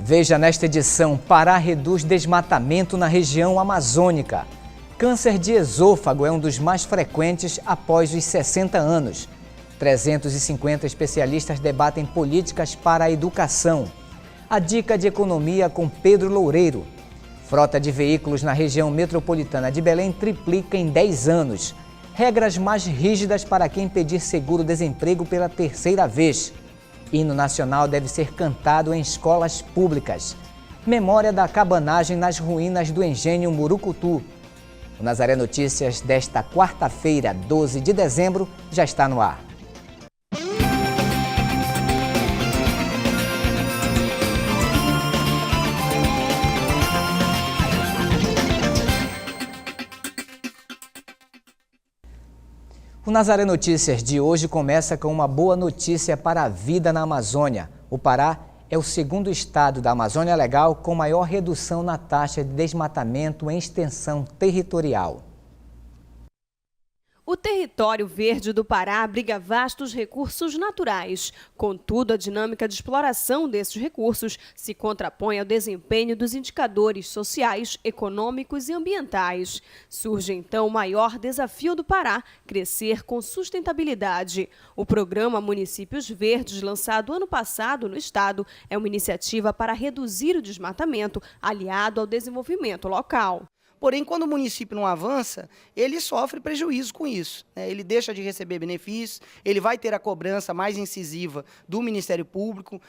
Veja nesta edição: Pará reduz desmatamento na região amazônica. Câncer de esôfago é um dos mais frequentes após os 60 anos. 350 especialistas debatem políticas para a educação. A dica de economia com Pedro Loureiro. Frota de veículos na região metropolitana de Belém triplica em 10 anos. Regras mais rígidas para quem pedir seguro-desemprego pela terceira vez. Hino nacional deve ser cantado em escolas públicas. Memória da cabanagem nas ruínas do engenho Murucutu. O Nazaré Notícias desta quarta-feira, 12 de dezembro, já está no ar. O Nazaré Notícias de hoje começa com uma boa notícia para a vida na Amazônia. O Pará é o segundo estado da Amazônia Legal com maior redução na taxa de desmatamento em extensão territorial. O território verde do Pará abriga vastos recursos naturais. Contudo, a dinâmica de exploração desses recursos se contrapõe ao desempenho dos indicadores sociais, econômicos e ambientais. Surge, então, o maior desafio do Pará: crescer com sustentabilidade. O programa Municípios Verdes, lançado ano passado no estado, é uma iniciativa para reduzir o desmatamento, aliado ao desenvolvimento local. Porém, quando o município não avança, ele sofre prejuízo com isso, né? Ele deixa de receber benefícios, ele vai ter a cobrança mais incisiva do Ministério Público,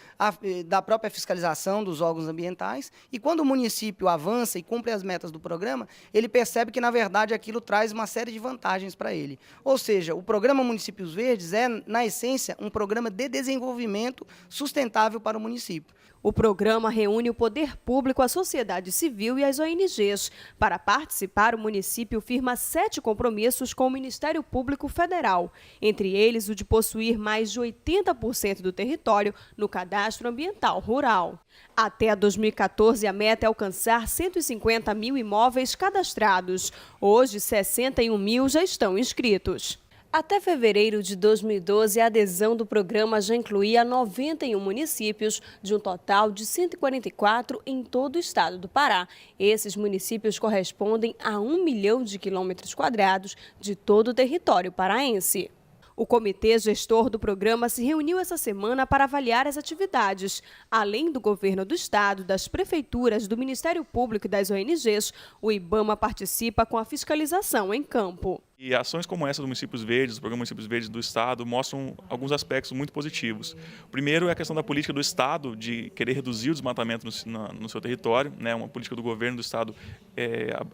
da própria fiscalização dos órgãos ambientais. E quando o município avança e cumpre as metas do programa, ele percebe que, na verdade, aquilo traz uma série de vantagens para ele. Ou seja, o programa Municípios Verdes é, na essência, um programa de desenvolvimento sustentável para o município. O programa reúne o poder público, a sociedade civil e as ONGs. Para participar, o município firma 7 compromissos com o Ministério Público Federal, entre eles o de possuir mais de 80% do território no cadastro ambiental rural. Até 2014, a meta é alcançar 150 mil imóveis cadastrados. Hoje, 61 mil já estão inscritos. Até fevereiro de 2012, a adesão do programa já incluía 91 municípios, de um total de 144 em todo o estado do Pará. Esses municípios correspondem a 1 milhão de quilômetros quadrados de todo o território paraense. O comitê gestor do programa se reuniu essa semana para avaliar as atividades. Além do governo do estado, das prefeituras, do Ministério Público e das ONGs, o IBAMA participa com a fiscalização em campo. E ações como essa do Municípios Verdes, do Programa Municípios Verdes do Estado, mostram alguns aspectos muito positivos. O primeiro é a questão da política do Estado de querer reduzir o desmatamento no seu território, né? Uma política do governo do Estado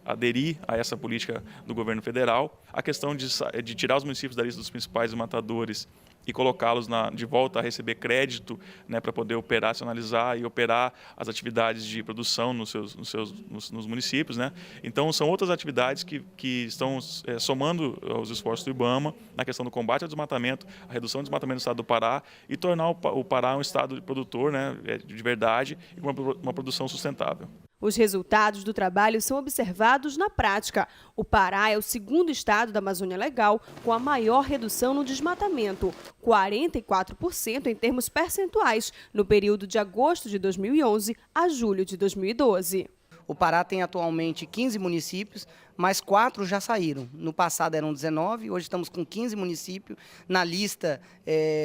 aderir a essa política do governo federal. A questão de tirar os municípios da lista dos principais desmatadores e colocá-los de volta a receber crédito, né, para poder operacionalizar e operar as atividades de produção nos municípios, né? Então, são outras atividades que estão somando os esforços do IBAMA na questão do combate ao desmatamento, a redução do desmatamento do estado do Pará e tornar o Pará um estado produtor, né, de verdade e com uma produção sustentável. Os resultados do trabalho são observados na prática. O Pará é o segundo estado da Amazônia Legal com a maior redução no desmatamento, 44% em termos percentuais, no período de agosto de 2011 a julho de 2012. O Pará tem atualmente 15 municípios, mas 4 já saíram. No passado eram 19, hoje estamos com 15 municípios na lista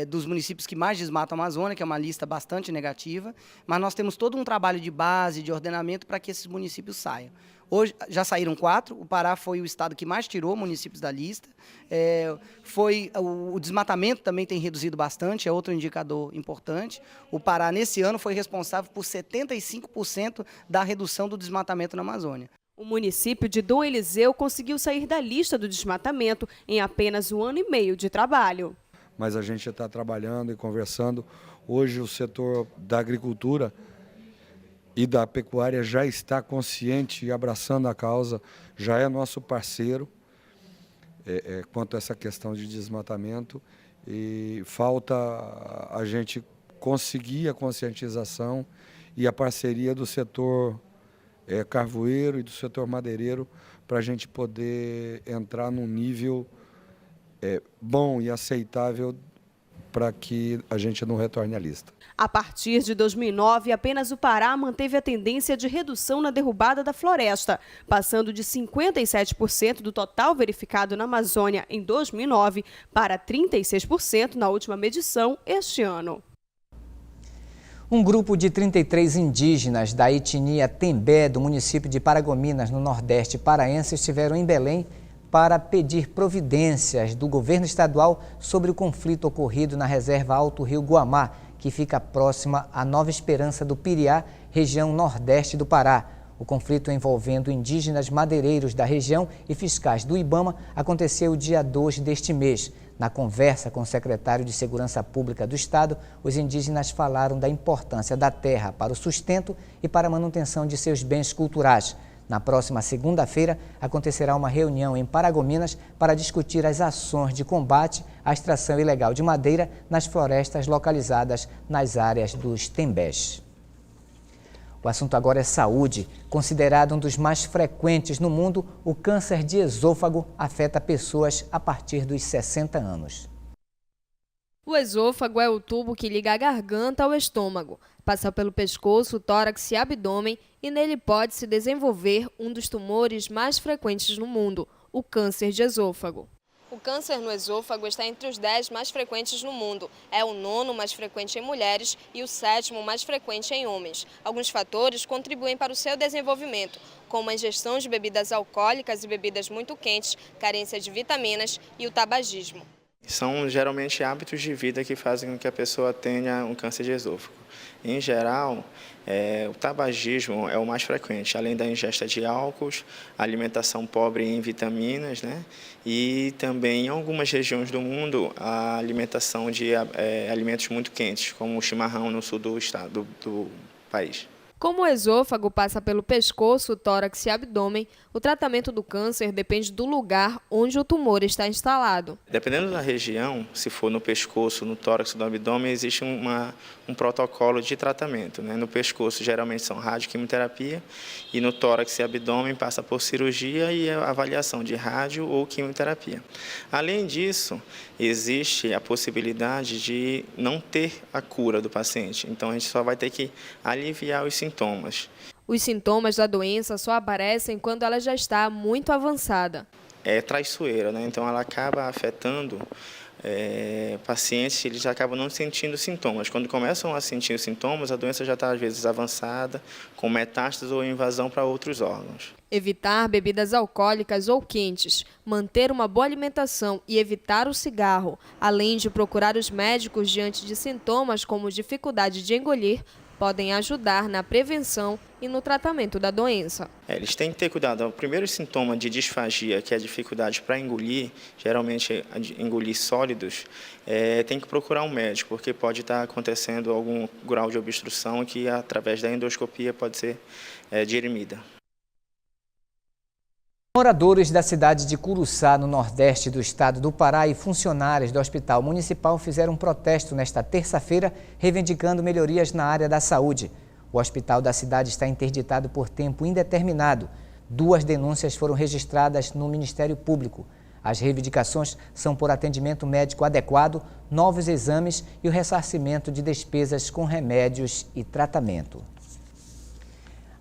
dos municípios que mais desmatam a Amazônia, que é uma lista bastante negativa, mas nós temos todo um trabalho de base, de ordenamento para que esses municípios saiam. Hoje já saíram 4, o Pará foi o estado que mais tirou municípios da lista. O desmatamento também tem reduzido bastante, é outro indicador importante. O Pará, nesse ano, foi responsável por 75% da redução do desmatamento na Amazônia. O município de Dom Eliseu conseguiu sair da lista do desmatamento em apenas 1 ano e meio de trabalho. Mas a gente está trabalhando e conversando. Hoje o setor da agricultura e da pecuária já está consciente e abraçando a causa, já é nosso parceiro quanto a essa questão de desmatamento, e falta a gente conseguir a conscientização e a parceria do setor carvoeiro e do setor madeireiro para a gente poder entrar num nível bom e aceitável para que a gente não retorne à lista. A partir de 2009, apenas o Pará manteve a tendência de redução na derrubada da floresta, passando de 57% do total verificado na Amazônia em 2009 para 36% na última medição este ano. Um grupo de 33 indígenas da etnia Tembé, do município de Paragominas, no Nordeste paraense, estiveram em Belém para pedir providências do governo estadual sobre o conflito ocorrido na reserva Alto Rio Guamá, que fica próxima à Nova Esperança do Piriá, região nordeste do Pará. O conflito envolvendo indígenas madeireiros da região e fiscais do IBAMA aconteceu dia 2 deste mês. Na conversa com o secretário de Segurança Pública do Estado, os indígenas falaram da importância da terra para o sustento e para a manutenção de seus bens culturais. Na próxima segunda-feira, acontecerá uma reunião em Paragominas para discutir as ações de combate à extração ilegal de madeira nas florestas localizadas nas áreas dos Tembés. O assunto agora é saúde. Considerado um dos mais frequentes no mundo, o câncer de esôfago afeta pessoas a partir dos 60 anos. O esôfago é o tubo que liga a garganta ao estômago. Passa pelo pescoço, tórax e abdômen e nele pode se desenvolver um dos tumores mais frequentes no mundo, o câncer de esôfago. O câncer no esôfago está entre os 10 mais frequentes no mundo. É o 9º mais frequente em mulheres e o 7º mais frequente em homens. Alguns fatores contribuem para o seu desenvolvimento, como a ingestão de bebidas alcoólicas e bebidas muito quentes, carência de vitaminas e o tabagismo. São geralmente hábitos de vida que fazem com que a pessoa tenha um câncer de esôfago. Em geral, o tabagismo é o mais frequente, além da ingesta de álcools, alimentação pobre em vitaminas, né? E também em algumas regiões do mundo, a alimentação de alimentos muito quentes, como o chimarrão no sul do estado do país. Como o esôfago passa pelo pescoço, tórax e abdômen, o tratamento do câncer depende do lugar onde o tumor está instalado. Dependendo da região, se for no pescoço, no tórax ou no abdômen, existe um protocolo de tratamento, né? No pescoço, geralmente são radioquimioterapia, e no tórax e abdômen passa por cirurgia e avaliação de rádio ou quimioterapia. Além disso, existe a possibilidade de não ter a cura do paciente, então a gente só vai ter que aliviar os sintomas. Os sintomas da doença só aparecem quando ela já está muito avançada. É traiçoeira, né? Então ela acaba afetando pacientes, eles acabam não sentindo sintomas. Quando começam a sentir os sintomas, a doença já está às vezes avançada, com metástases ou invasão para outros órgãos. Evitar bebidas alcoólicas ou quentes, manter uma boa alimentação e evitar o cigarro, além de procurar os médicos diante de sintomas como dificuldade de engolir, podem ajudar na prevenção e no tratamento da doença. Eles têm que ter cuidado. O primeiro sintoma de disfagia, que é a dificuldade para engolir, geralmente engolir sólidos, tem que procurar um médico, porque pode estar acontecendo algum grau de obstrução que, através da endoscopia, pode ser dirimida. Moradores da cidade de Curuçá, no nordeste do estado do Pará, e funcionários do Hospital Municipal fizeram um protesto nesta terça-feira, reivindicando melhorias na área da saúde. O hospital da cidade está interditado por tempo indeterminado. 2 denúncias foram registradas no Ministério Público. As reivindicações são por atendimento médico adequado, novos exames e o ressarcimento de despesas com remédios e tratamento.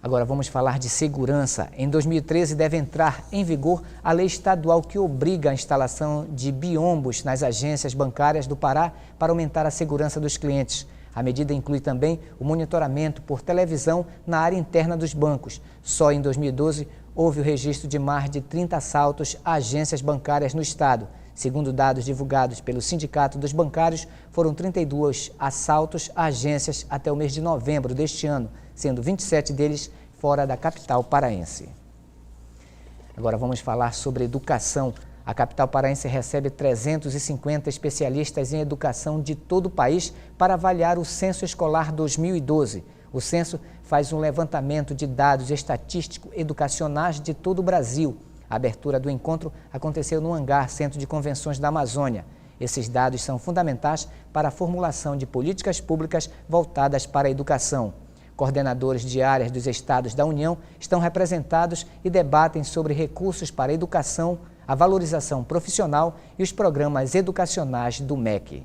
Agora vamos falar de segurança. Em 2013 deve entrar em vigor a lei estadual que obriga a instalação de biombos nas agências bancárias do Pará para aumentar a segurança dos clientes. A medida inclui também o monitoramento por televisão na área interna dos bancos. Só em 2012 houve o registro de mais de 30 assaltos a agências bancárias no estado. Segundo dados divulgados pelo Sindicato dos Bancários, foram 32 assaltos a agências até o mês de novembro deste ano, sendo 27 deles fora da capital paraense. Agora vamos falar sobre educação. A capital paraense recebe 350 especialistas em educação de todo o país para avaliar o Censo Escolar 2012. O censo faz um levantamento de dados estatístico-educacionais de todo o Brasil. A abertura do encontro aconteceu no Hangar Centro de Convenções da Amazônia. Esses dados são fundamentais para a formulação de políticas públicas voltadas para a educação. Coordenadores de áreas dos estados da União estão representados e debatem sobre recursos para a educação, a valorização profissional e os programas educacionais do MEC.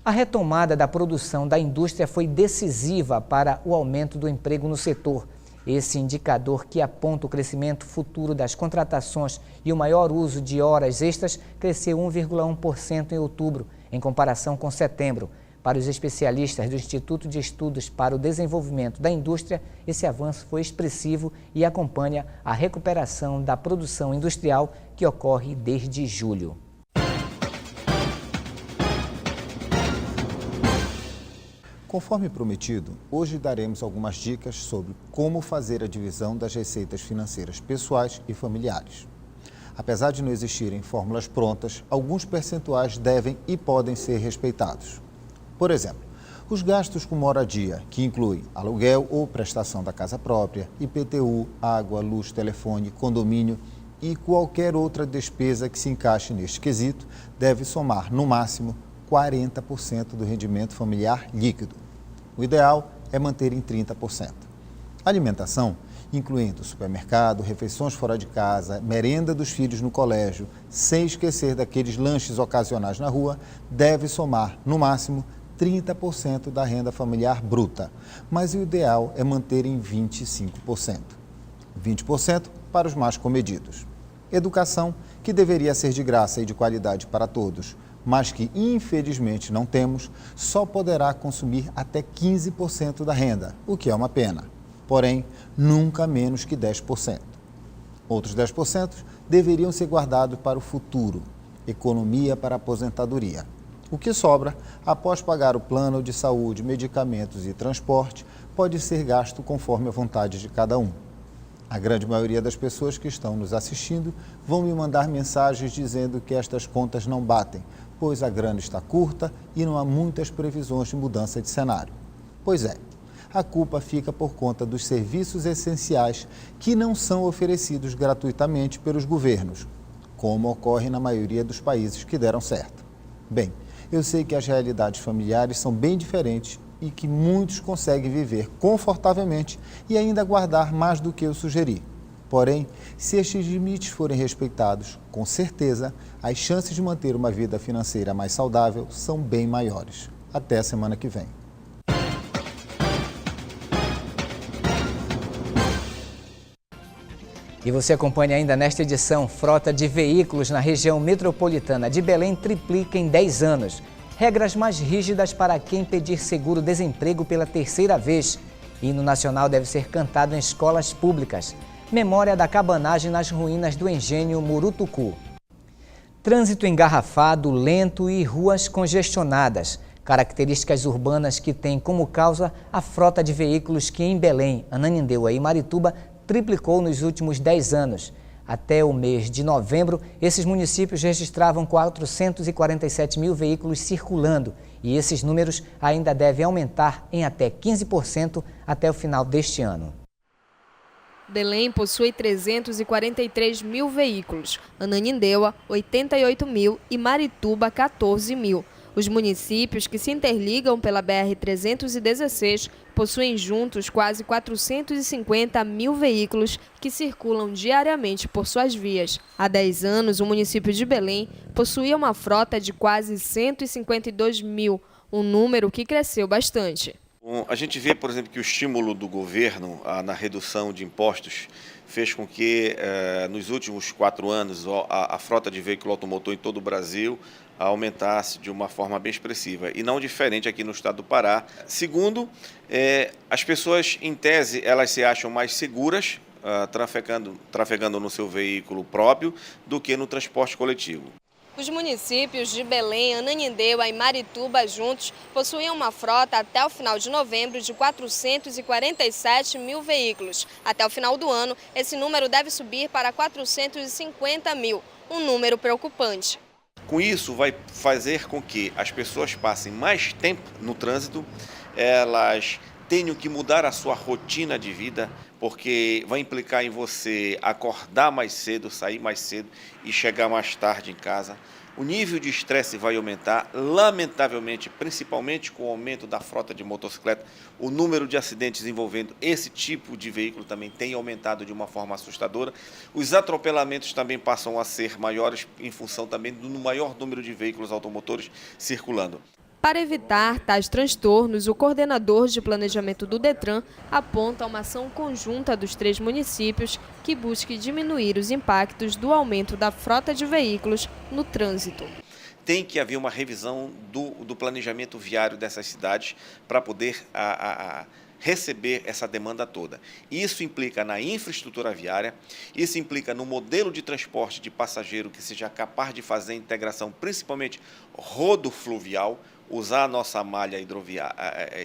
A retomada da produção da indústria foi decisiva para o aumento do emprego no setor. Esse indicador, que aponta o crescimento futuro das contratações e o maior uso de horas extras, cresceu 1,1% em outubro, em comparação com setembro. Para os especialistas do Instituto de Estudos para o Desenvolvimento da Indústria, esse avanço foi expressivo e acompanha a recuperação da produção industrial que ocorre desde julho. Conforme prometido, hoje daremos algumas dicas sobre como fazer a divisão das receitas financeiras pessoais e familiares. Apesar de não existirem fórmulas prontas, alguns percentuais devem e podem ser respeitados. Por exemplo, os gastos com moradia, que incluem aluguel ou prestação da casa própria, IPTU, água, luz, telefone, condomínio e qualquer outra despesa que se encaixe neste quesito, deve somar, no máximo, 40% do rendimento familiar líquido. O ideal é manter em 30%. Alimentação, incluindo supermercado, refeições fora de casa, merenda dos filhos no colégio, sem esquecer daqueles lanches ocasionais na rua, deve somar, no máximo, 30% da renda familiar bruta, mas o ideal é manter em 25%. 20% para os mais comedidos. Educação, que deveria ser de graça e de qualidade para todos, mas que infelizmente não temos, só poderá consumir até 15% da renda, o que é uma pena. Porém, nunca menos que 10%. Outros 10% deveriam ser guardados para o futuro, economia para a aposentadoria. O que sobra, após pagar o plano de saúde, medicamentos e transporte, pode ser gasto conforme a vontade de cada um. A grande maioria das pessoas que estão nos assistindo vão me mandar mensagens dizendo que estas contas não batem, pois a grana está curta e não há muitas previsões de mudança de cenário. Pois é, a culpa fica por conta dos serviços essenciais que não são oferecidos gratuitamente pelos governos, como ocorre na maioria dos países que deram certo. Bem, eu sei que as realidades familiares são bem diferentes e que muitos conseguem viver confortavelmente e ainda guardar mais do que eu sugeri. Porém, se estes limites forem respeitados, com certeza, as chances de manter uma vida financeira mais saudável são bem maiores. Até a semana que vem. E você acompanha ainda nesta edição: frota de veículos na região metropolitana de Belém triplica em 10 anos. Regras mais rígidas para quem pedir seguro-desemprego pela terceira vez. Hino nacional deve ser cantado em escolas públicas. Memória da cabanagem nas ruínas do engenho Murutucu. Trânsito engarrafado, lento e ruas congestionadas. Características urbanas que têm como causa a frota de veículos que em Belém, Ananindeua e Marituba triplicou nos últimos 10 anos. Até o mês de novembro, esses municípios registravam 447 mil veículos circulando e esses números ainda devem aumentar em até 15% até o final deste ano. Belém possui 343 mil veículos, Ananindeua 88 mil e Marituba 14 mil. Os municípios que se interligam pela BR-316 possuem juntos quase 450 mil veículos que circulam diariamente por suas vias. Há 10 anos, o município de Belém possuía uma frota de quase 152 mil, um número que cresceu bastante. A gente vê, por exemplo, que o estímulo do governo na redução de impostos fez com que, nos últimos 4 anos, a frota de veículo automotor em todo o Brasil aumentasse de uma forma bem expressiva, e não diferente aqui no estado do Pará. Segundo, as pessoas, em tese, elas se acham mais seguras trafegando no seu veículo próprio do que no transporte coletivo. Os municípios de Belém, Ananindeua e Marituba juntos possuíam uma frota até o final de novembro de 447 mil veículos. Até o final do ano, esse número deve subir para 450 mil, um número preocupante. Com isso, vai fazer com que as pessoas passem mais tempo no trânsito, elas tenham que mudar a sua rotina de vida, porque vai implicar em você acordar mais cedo, sair mais cedo e chegar mais tarde em casa. O nível de estresse vai aumentar, lamentavelmente, principalmente com o aumento da frota de motocicleta. O número de acidentes envolvendo esse tipo de veículo também tem aumentado de uma forma assustadora. Os atropelamentos também passam a ser maiores em função também do maior número de veículos automotores circulando. Para evitar tais transtornos, o coordenador de planejamento do DETRAN aponta uma ação conjunta dos 3 municípios que busque diminuir os impactos do aumento da frota de veículos no trânsito. Tem que haver uma revisão do planejamento viário dessas cidades para poder receber essa demanda toda. Isso implica na infraestrutura viária, isso implica no modelo de transporte de passageiro que seja capaz de fazer a integração, principalmente rodofluvial, usar a nossa malha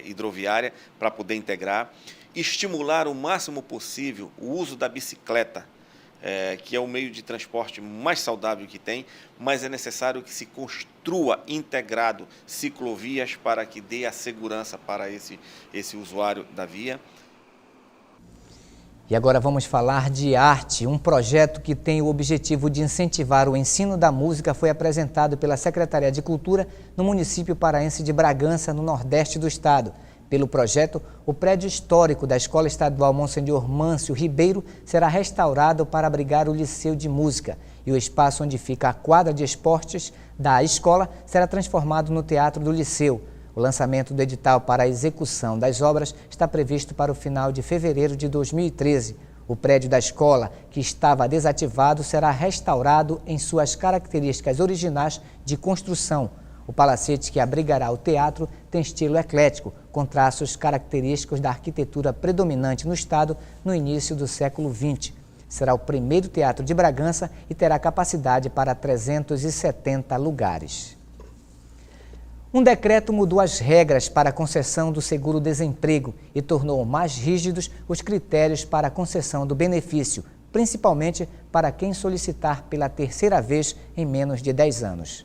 hidroviária para poder integrar, estimular o máximo possível o uso da bicicleta, que é o meio de transporte mais saudável que tem, mas é necessário que se construa integrado ciclovias para que dê a segurança para esse usuário da via. E agora vamos falar de arte. Um projeto que tem o objetivo de incentivar o ensino da música foi apresentado pela Secretaria de Cultura no município paraense de Bragança, no nordeste do estado. Pelo projeto, o prédio histórico da Escola Estadual Monsenhor Mâncio Ribeiro será restaurado para abrigar o Liceu de Música. E o espaço onde fica a quadra de esportes da escola será transformado no Teatro do Liceu. O lançamento do edital para a execução das obras está previsto para o final de fevereiro de 2013. O prédio da escola, que estava desativado, será restaurado em suas características originais de construção. O palacete que abrigará o teatro tem estilo eclético, com traços característicos da arquitetura predominante no estado no início do século XX. Será o primeiro teatro de Bragança e terá capacidade para 370 lugares. Um decreto mudou as regras para a concessão do seguro-desemprego e tornou mais rígidos os critérios para a concessão do benefício, principalmente para quem solicitar pela terceira vez em menos de 10 anos.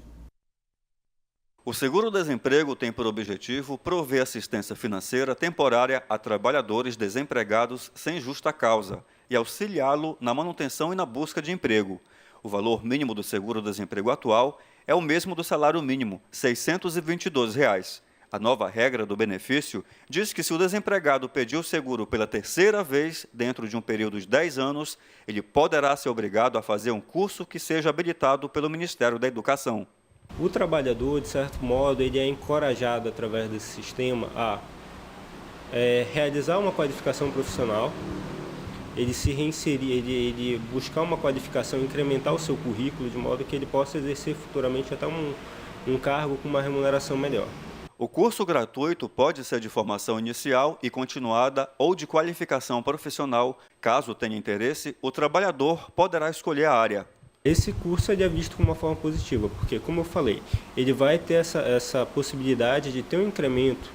O seguro-desemprego tem por objetivo prover assistência financeira temporária a trabalhadores desempregados sem justa causa e auxiliá-lo na manutenção e na busca de emprego. O valor mínimo do seguro-desemprego atual é o mesmo do salário mínimo, R$ 622. A nova regra do benefício diz que se o desempregado pedir o seguro pela terceira vez dentro de um período de 10 anos, ele poderá ser obrigado a fazer um curso que seja habilitado pelo Ministério da Educação. O trabalhador, de certo modo, ele é encorajado através desse sistema a realizar uma qualificação profissional, ele se reinserir, ele buscar uma qualificação, incrementar o seu currículo, de modo que ele possa exercer futuramente até um cargo com uma remuneração melhor. O curso gratuito pode ser de formação inicial e continuada ou de qualificação profissional. Caso tenha interesse, o trabalhador poderá escolher a área. Esse curso é visto como uma forma positiva, porque, como eu falei, ele vai ter essa possibilidade de ter um incremento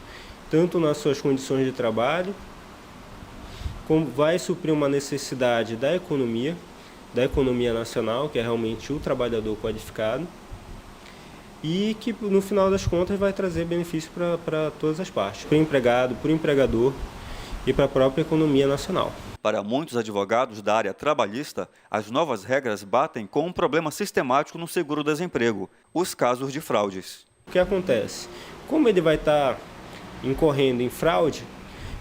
tanto nas suas condições de trabalho, como vai suprir uma necessidade da economia nacional, que é realmente o trabalhador qualificado, e que, no final das contas, vai trazer benefício para todas as partes, para o empregado, para o empregador e para a própria economia nacional. Para muitos advogados da área trabalhista, as novas regras batem com um problema sistemático no seguro-desemprego, os casos de fraudes. O que acontece? Como ele vai estar incorrendo em fraude,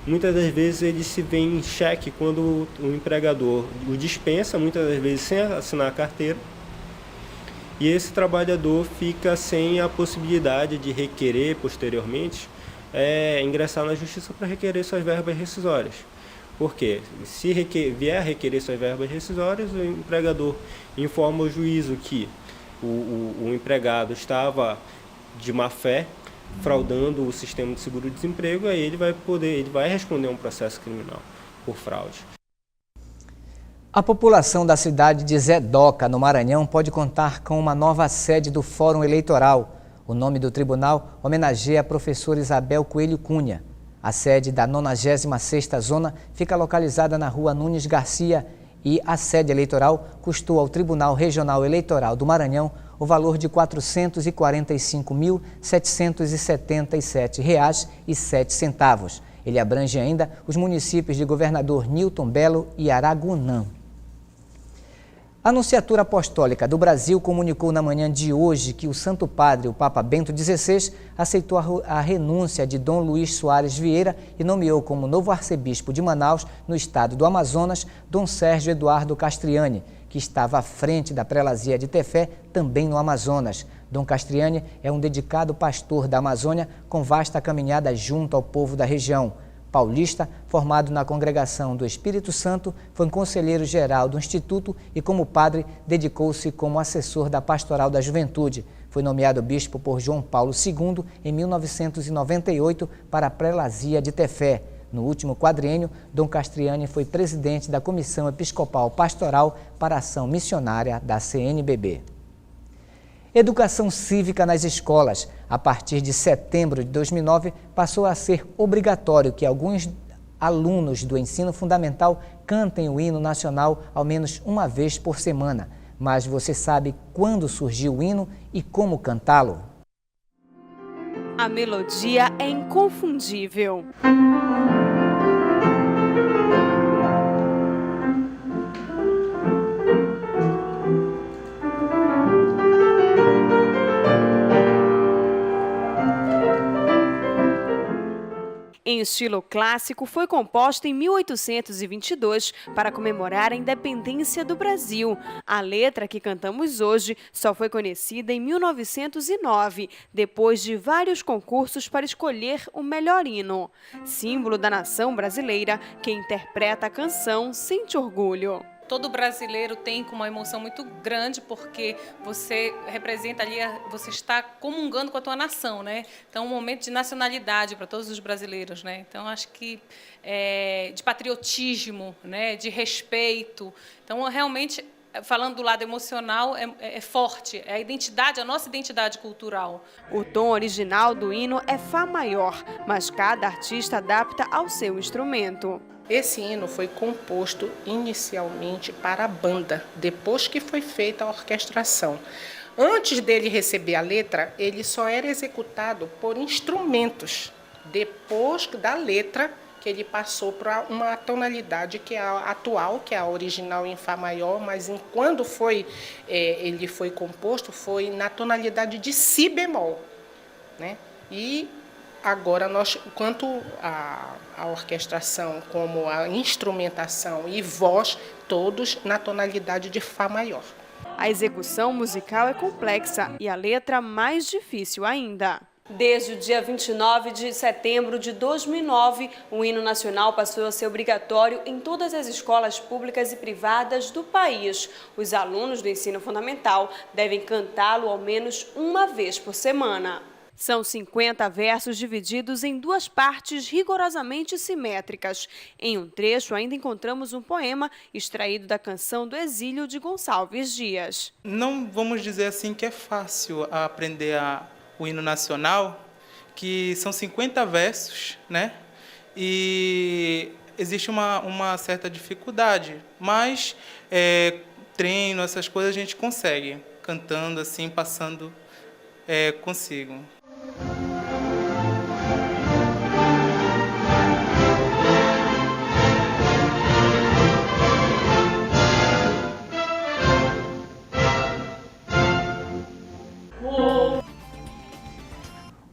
muitas das vezes ele se vê em xeque quando o empregador o dispensa, muitas das vezes sem assinar a carteira, e esse trabalhador fica sem a possibilidade de requerer posteriormente, ingressar na justiça para requerer suas verbas rescisórias. Porque se vier a requerer suas verbas rescisórias, o empregador informa ao juízo que o empregado estava de má fé, fraudando o sistema de seguro-desemprego, aí ele vai responder a um processo criminal por fraude. A população da cidade de Zedoca, no Maranhão, pode contar com uma nova sede do Fórum Eleitoral. O nome do tribunal homenageia a professora Isabel Coelho Cunha. A sede da 96ª Zona fica localizada na Rua Nunes Garcia e a sede eleitoral custou ao Tribunal Regional Eleitoral do Maranhão o valor de R$ 445.777,07. Ele abrange ainda os municípios de Governador Newton Belo e Aragunã. A Nunciatura Apostólica do Brasil comunicou na manhã de hoje que o Santo Padre, o Papa Bento XVI, aceitou a renúncia de Dom Luiz Soares Vieira e nomeou como novo arcebispo de Manaus, no estado do Amazonas, Dom Sérgio Eduardo Castriani, que estava à frente da prelazia de Tefé, também no Amazonas. Dom Castriani é um dedicado pastor da Amazônia com vasta caminhada junto ao povo da região. Paulista, formado na Congregação do Espírito Santo, foi conselheiro geral do Instituto e, como padre, dedicou-se como assessor da Pastoral da Juventude. Foi nomeado bispo por João Paulo II em 1998 para a prelazia de Tefé. No último quadriênio, Dom Castriani foi presidente da Comissão Episcopal Pastoral para a Ação Missionária da CNBB. Educação cívica nas escolas. A partir de setembro de 2009, passou a ser obrigatório que alguns alunos do ensino fundamental cantem o hino nacional ao menos uma vez por semana. Mas você sabe quando surgiu o hino e como cantá-lo? A melodia é inconfundível. Em estilo clássico, foi composta em 1822 para comemorar a independência do Brasil. A letra que cantamos hoje só foi conhecida em 1909, depois de vários concursos para escolher o melhor hino. Símbolo da nação brasileira, quem interpreta a canção sente orgulho. Todo brasileiro tem com uma emoção muito grande, porque você representa ali, você está comungando com a tua nação, né? Então, um momento de nacionalidade para todos os brasileiros, né? Então, acho que de patriotismo, né? De respeito. Então, realmente, falando do lado emocional, é forte, é a identidade, a nossa identidade cultural. O tom original do hino é Fá maior, mas cada artista adapta ao seu instrumento. Esse hino foi composto inicialmente para a banda, depois que foi feita a orquestração. Antes dele receber a letra, ele só era executado por instrumentos. Depois da letra, que ele passou para uma tonalidade que é a atual, que é a original em Fá maior, mas quando ele foi composto, foi na tonalidade de Si bemol, né? E agora, quanto a orquestração, como a instrumentação e voz, todos na tonalidade de Fá maior. A execução musical é complexa e a letra mais difícil ainda. Desde o dia 29 de setembro de 2009, o hino nacional passou a ser obrigatório em todas as escolas públicas e privadas do país. Os alunos do ensino fundamental devem cantá-lo ao menos uma vez por semana. São 50 versos divididos em duas partes rigorosamente simétricas. Em um trecho ainda encontramos um poema extraído da canção do Exílio de Gonçalves Dias. Não vamos dizer assim que é fácil aprender o hino nacional, que são 50 versos, né? E existe uma certa dificuldade, mas treino, essas coisas a gente consegue, cantando assim, passando, consigo.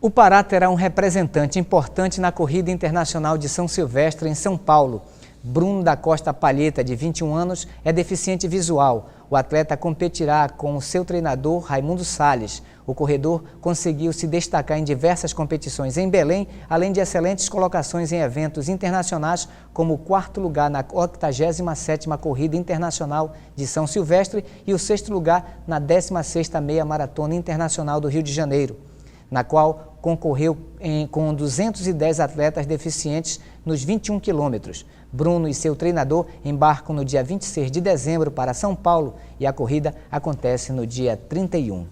O Pará terá um representante importante na Corrida Internacional de São Silvestre, em São Paulo. Bruno da Costa Palheta, de 21 anos, é deficiente visual. O atleta competirá com o seu treinador, Raimundo Salles. O corredor conseguiu se destacar em diversas competições em Belém, além de excelentes colocações em eventos internacionais, como o 4º lugar na 87ª Corrida Internacional de São Silvestre e o 6º lugar na 16ª Meia Maratona Internacional do Rio de Janeiro, na qual concorreu com 210 atletas deficientes nos 21 quilômetros. Bruno e seu treinador embarcam no dia 26 de dezembro para São Paulo e a corrida acontece no dia 31.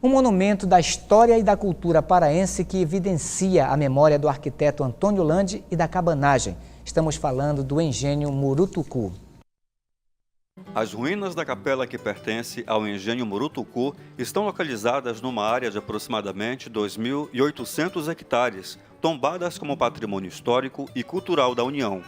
Um monumento da história e da cultura paraense que evidencia a memória do arquiteto Antônio Lande e da cabanagem. Estamos falando do engenho Murutucu. As ruínas da capela que pertence ao engenho Murutucu estão localizadas numa área de aproximadamente 2.800 hectares, tombadas como patrimônio histórico e cultural da União.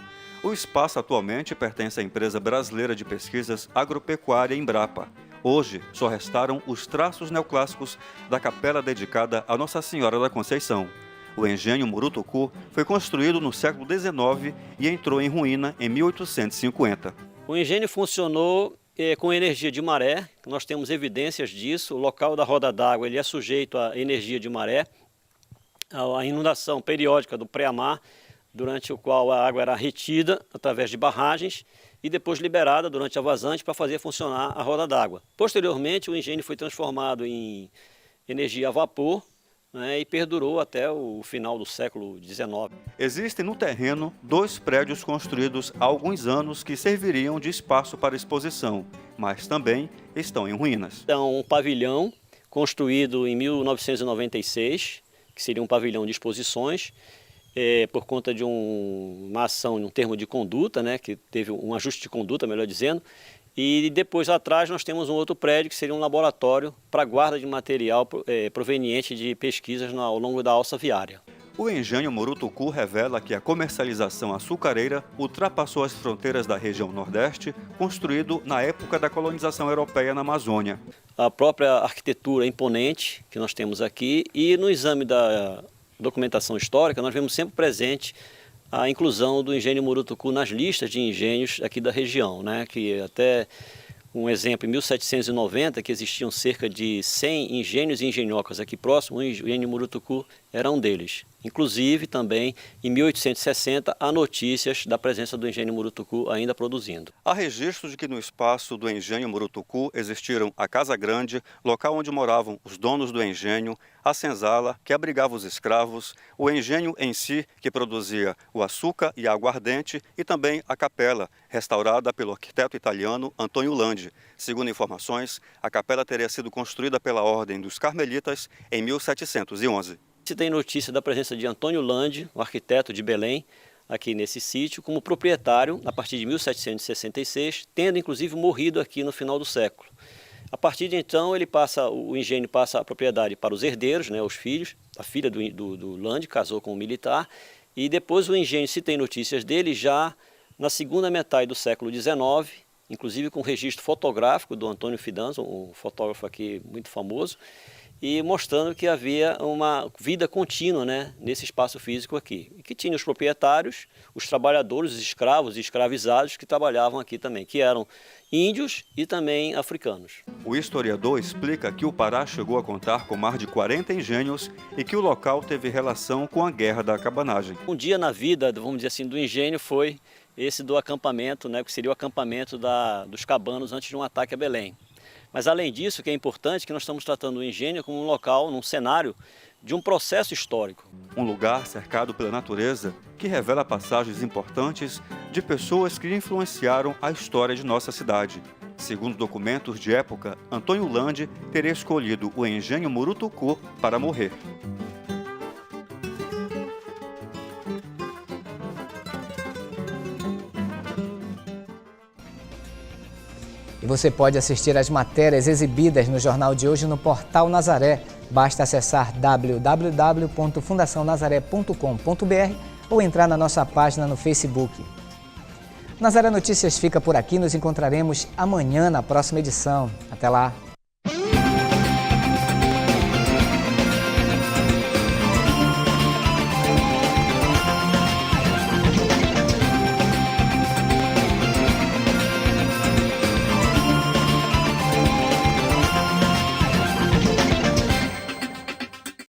O espaço atualmente pertence à empresa brasileira de pesquisas agropecuária Embrapa. Hoje, só restaram os traços neoclássicos da capela dedicada a Nossa Senhora da Conceição. O engenho Murutucu foi construído no século XIX e entrou em ruína em 1850. O engenho funcionou com energia de maré, nós temos evidências disso. O local da roda d'água ele é sujeito à energia de maré, a inundação periódica do pré-mar, durante o qual a água era retida através de barragens e depois liberada durante a vazante para fazer funcionar a roda d'água. Posteriormente, o engenho foi transformado em energia a vapor, né, e perdurou até o final do século XIX. Existem no terreno 2 prédios construídos há alguns anos que serviriam de espaço para exposição, mas também estão em ruínas. É um pavilhão construído em 1996, que seria um pavilhão de exposições, por conta de uma ação, um termo de conduta, né, que teve um ajuste de conduta, melhor dizendo, e depois atrás nós temos um outro prédio que seria um laboratório para guarda de material proveniente de pesquisas ao longo da alça viária. O engenho Murutucu revela que a comercialização açucareira ultrapassou as fronteiras da região Nordeste, construído na época da colonização europeia na Amazônia. A própria arquitetura imponente que nós temos aqui, e no exame da documentação histórica nós vemos sempre presente a inclusão do engenho Murutucu nas listas de engenhos aqui da região, né? Que até um exemplo, em 1790, que existiam cerca de 100 engenhos e engenhocas aqui próximo, o engenho Murutucu era um deles. Inclusive, também, em 1860, há notícias da presença do engenho Murutucu ainda produzindo. Há registros de que no espaço do engenho Murutucu existiram a Casa Grande, local onde moravam os donos do engenho, a senzala, que abrigava os escravos, o engenho em si, que produzia o açúcar e a aguardente, e também a capela, restaurada pelo arquiteto italiano Antônio Landi. Segundo informações, a capela teria sido construída pela Ordem dos Carmelitas em 1711. Se tem notícia da presença de Antônio Landi, o arquiteto de Belém, aqui nesse sítio, como proprietário a partir de 1766, tendo inclusive morrido aqui no final do século. A partir de então, o engenho passa a propriedade para os herdeiros, né, os filhos. A filha do Landi casou com um militar, e depois o engenho, se tem notícias dele, já na segunda metade do século XIX, inclusive com registro fotográfico do Antônio Fidanza, um fotógrafo aqui muito famoso, e mostrando que havia uma vida contínua, né, nesse espaço físico aqui. E que tinha os proprietários, os trabalhadores, os escravos e escravizados que trabalhavam aqui também, que eram índios e também africanos. O historiador explica que o Pará chegou a contar com mais de 40 engenhos e que o local teve relação com a Guerra da Cabanagem. Um dia na vida, vamos dizer assim, do engenho foi esse do acampamento, né, que seria o acampamento dos cabanos antes de um ataque a Belém. Mas além disso, o que é importante, que nós estamos tratando o engenho como um local, num cenário de um processo histórico. Um lugar cercado pela natureza que revela passagens importantes de pessoas que influenciaram a história de nossa cidade. Segundo documentos de época, Antônio Landi teria escolhido o engenho Murutucu para morrer. E você pode assistir às matérias exibidas no Jornal de hoje no Portal Nazaré. Basta acessar www.fundacionazaré.com.br ou entrar na nossa página no Facebook. Nazaré Notícias fica por aqui. Nos encontraremos amanhã na próxima edição. Até lá!